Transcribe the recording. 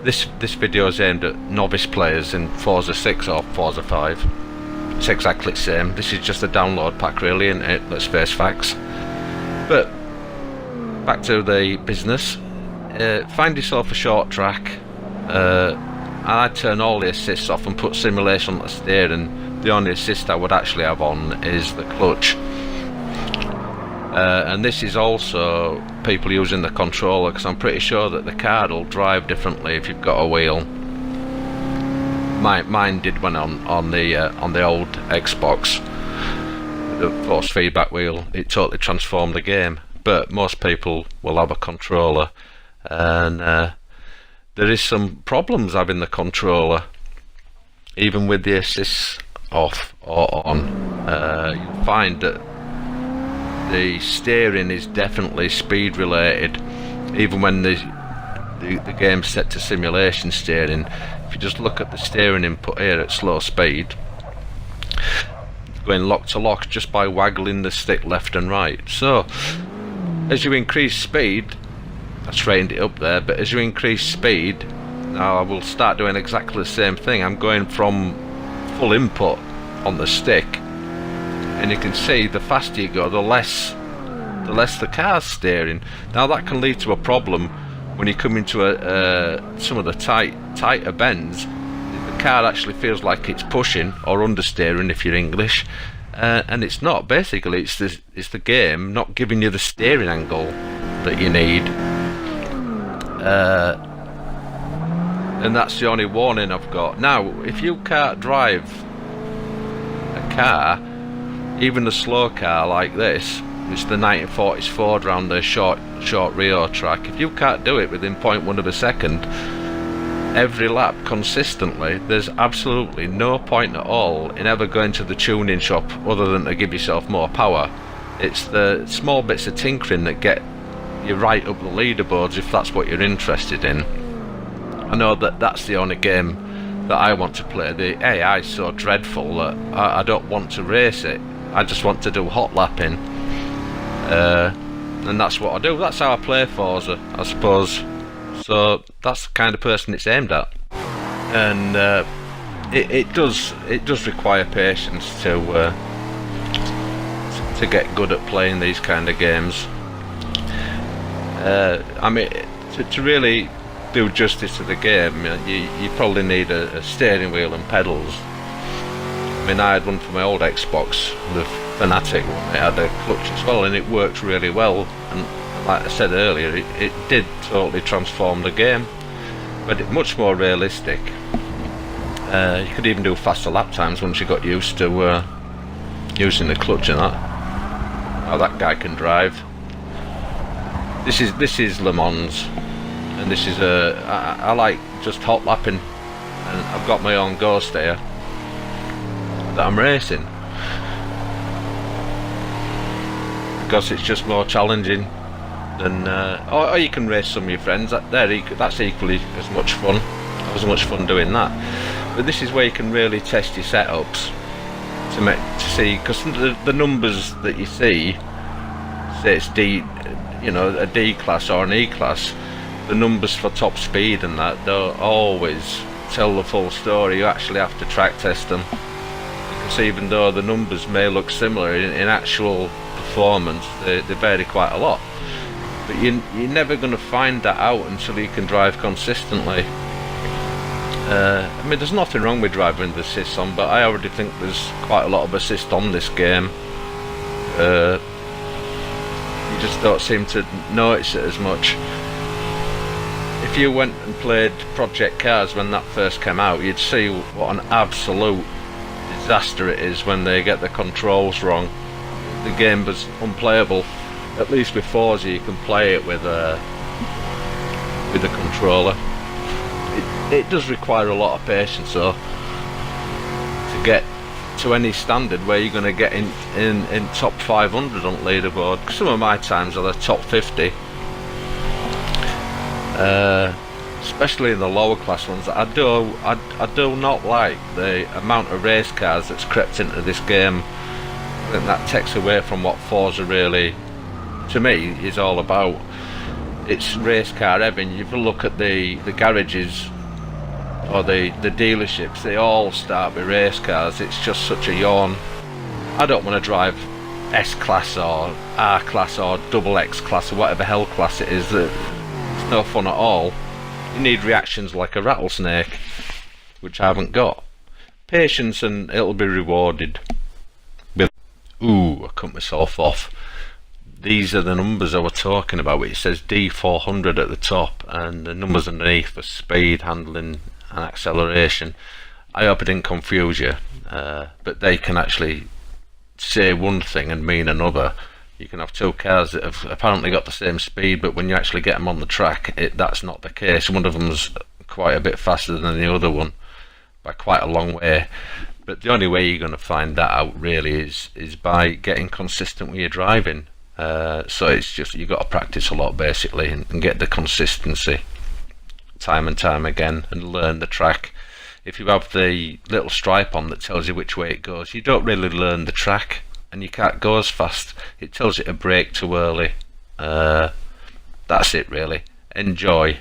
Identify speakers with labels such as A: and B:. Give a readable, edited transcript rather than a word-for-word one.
A: This video is aimed at novice players in Forza 6 or Forza 5. It's exactly the same. This is just a download pack really, isn't it? Let's face facts. But back to the business. Find yourself a short track. I turn all the assists off and put simulation on the steering. The only assist I would actually have on is the clutch. And this is also people using the controller, because I'm pretty sure that the car will drive differently if you've got a wheel. Mine did when on the old Xbox, the force feedback wheel. It totally transformed the game. But most people will have a controller, and there is some problems having the controller, even with the assists off or on. You'll find that the steering is definitely speed related, even when the game's set to simulation steering. If you just look at the steering input here at slow speed, going lock to lock just by waggling the stick left and right. So as you increase speed, I straightened it up there, but as you increase speed, now I will start doing exactly the same thing. I'm going from full input on the stick, and you can see the faster you go, the less the car's steering. Now that can lead to a problem when you come into some of the tighter bends. The car actually feels like it's pushing or understeering if you're English, and it's not. Basically, it's the game not giving you the steering angle that you need, and that's the only warning I've got. Now, if you can't drive a car, even a slow car like this, it's the 1940s Ford round the short Rio track, if you can't do it within 0.1 of a second every lap consistently, there's absolutely no point at all in ever going to the tuning shop other than to give yourself more power. It's the small bits of tinkering that get you right up the leaderboards, if that's what you're interested in. I know that that's the only game that I want to play. The AI is so dreadful that I don't want to race it. I just want to do hot lapping, and that's what I do. That's how I play Forza, I suppose. So that's the kind of person it's aimed at, and it does require patience to get good at playing these kind of games. I mean, to really do justice to the game, you probably need a steering wheel and pedals. I mean, I had one for my old Xbox, the Fanatic one. It had a clutch as well, and it worked really well. And like I said earlier, it did totally transform the game, but it's much more realistic. You could even do faster lap times once you got used to using the clutch and that. Oh, that guy can drive. This is Le Mans, and this is I like just hot lapping, and I've got my own Ghost here that I'm racing, because it's just more challenging than or you can race some of your friends. That's equally as much fun. It was much fun doing that. But this is where you can really test your setups to see, because the numbers that you see, say it's D, a D class or an E class, the numbers for top speed and that don't always tell the full story. You actually have to track test them, because even though the numbers may look similar, in actual performance they vary quite a lot. But you're never going to find that out until you can drive consistently. I mean, there's nothing wrong with driving with assists on, but I already think there's quite a lot of assist on this game. You just don't seem to notice it as much. If you went and played Project Cars when that first came out, you'd see what an absolute disaster it is when they get the controls wrong. The game was unplayable. At least with Forza you can play it with a controller. It does require a lot of patience though, to get to any standard where you're going to get in top 500 on leaderboard. Some of my times are the top 50, especially in the lower class ones. I do not like the amount of race cars that's crept into this game. I think that takes away from what Forza really, to me, is all about. it's race car heaven. You look at the garages or the dealerships, they all start with race cars. It's just such a yawn. I don't want to drive S-Class or R-Class or double X-Class or whatever hell class it is. It's no fun at all. You need reactions like a rattlesnake, which I haven't got. Patience and it'll be rewarded. Ooh, I cut myself off. These are the numbers I was talking about. It says D400 at the top and the numbers underneath for speed, handling and acceleration. I hope I didn't confuse you, but they can actually say one thing and mean another. You can have two cars that have apparently got the same speed, but when you actually get them on the track, that's not the case. One of them's quite a bit faster than the other one by quite a long way. But the only way you're going to find that out really is by getting consistent with your driving. So it's just you've got to practice a lot basically and get the consistency time and time again and learn the track. If you have the little stripe on that tells you which way it goes, you don't really learn the track and you can't go as fast. It tells you to brake too early. That's it really. Enjoy.